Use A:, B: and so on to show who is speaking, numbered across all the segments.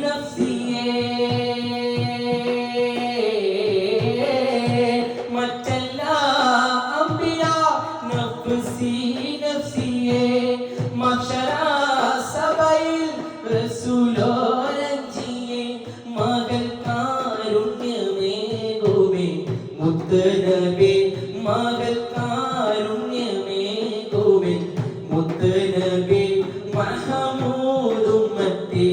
A: നഫ്സിയേ മറ്റെല്ലാ അംബിയ നഫ്സി നഫ്സിയേ മഹ്ശറ സബയിൽ റസൂലോരഞ്ചിയേ മകൾ കാരുണ്യമേകുമേ മുത്തനബി മകൾ കാരുണ്യമേകുമേ മുത്തനബി മഹമൂദ് ഉമ്മത്തി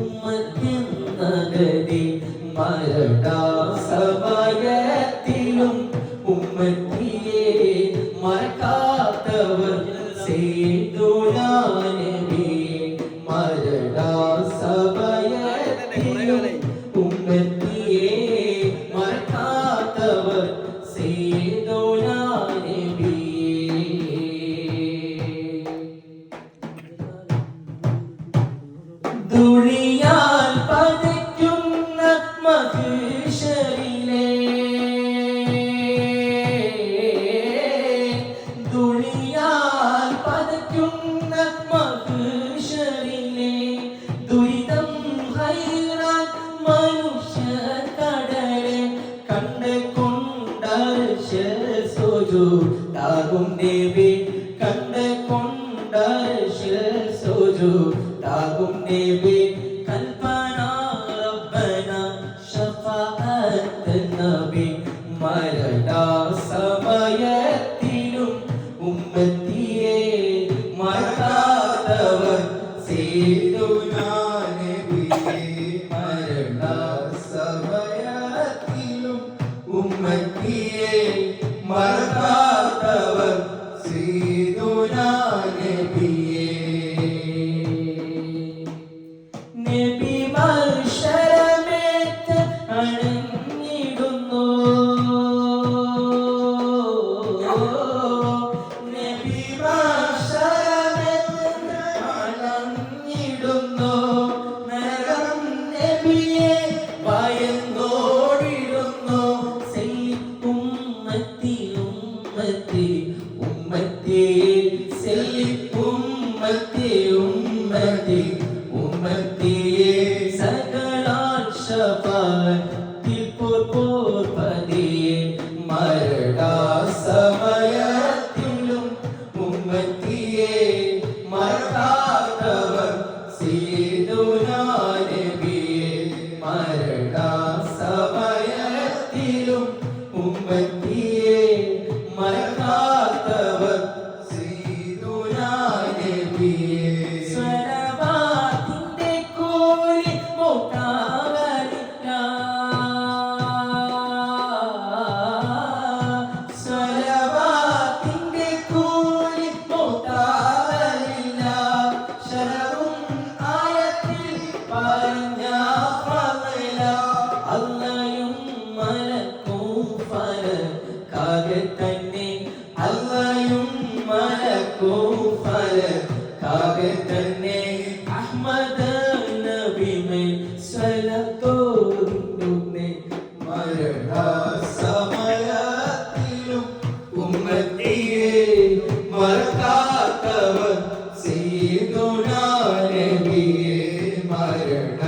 A: ഉമ്മത്തിന്നഗതി മരണ സമയത്തിലും ഉമ്മത്തിയെ മറക്കാത്തവർ സയ്യിദുനാ നബി മരണ സമയത്തിലും ഉമ്മത്തിയെ മറക്കാത്തവർ സയ്യിദുനാ നബി. ദുനിയാൽ പതിക്കുന്ന മഹ്ശറിലെ ദുനിയാൽ പതിക്കുന്ന മഹ്ശറിലെ ദുരിതം ഹൈറാൻ മനുഷ്യക്കടലെ കണ്ടുകൊണ്ടർശ സുജൂദാകും നബി കണ്ടുകൊണ്ടർശ സുജൂദാകും നബി കൽപ്പന റബ്ബന ശഫാഅത്ത് നബി മരണ സമയത്തിലും ഉമ്മത്തിയെ മറക്കാത്തവർ സയ്യിദുനാ നബിയെ മരണ സമയത്തിലും ഉമ്മത്തിയെ മറക്കാത്തവർ സയ്യിദുനാ നബിയെ. നബി മഹ്ശറമേറ്റ് അണഞ്ഞിടുന്നു നബി മഹ്ശറമേറ്റ് അണഞ്ഞിടുന്നു നരകം നബിയെ ഭയന്നോടിടുന്നു സയ്യിദ് ഉമ്മത്തി ഉമ്മത്തി ഉമ്മത്തി സയ്യിദ് ഉമ്മത്തി ഉമ്മത്തി ഉമ്മത്തിയെ സകലാൽ ശഫാഅത്തിൽ പതിയെ മരണ സമയത്തിലും ഉമ്മത്തിയെ മറക്കാത്തവർ സയ്യിദുനാ നബിയെ മരണ സമയത്തിലും ഉമ്മത്തിയെ മറക്കാത്തവർ സയ്യിദുനാ നബിയെ. സ്വലവാത്തിന്റെ കൂലി മുട്ടാവലില്ല സ്വലവാത്തിന്റെ കൂലി മുട്ടാവലില്ല ശരവും ആയത്തിൽ പറഞ്ഞ ഫളല അല്ലാഹയും മലക്കും ഫലകാകെ തന്നെ അല്ലാഹയും മലക്കും ഫലകാകെ തന്നെ അഹ്മദ് നബിമേൽ സ്വലത്തോടുന്നേ മരണ സമയത്തിലും ഉമ്മത്തിയെ മറക്കാത്തവർ സയ്യിദുനാ നബിയെ മരണ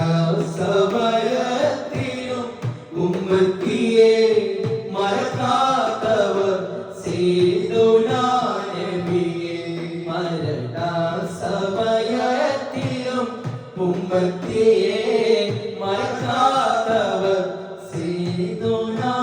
A: സമയത്തിലും ഉമ്മത്തിയെ മറക്കാത്തവർ സയ്യിദുനാ നബിയെ മരണ സമയത്തിലും ഉമ്മത്തിയെ മറക്കാത്തവർ സയ്യിദുനാ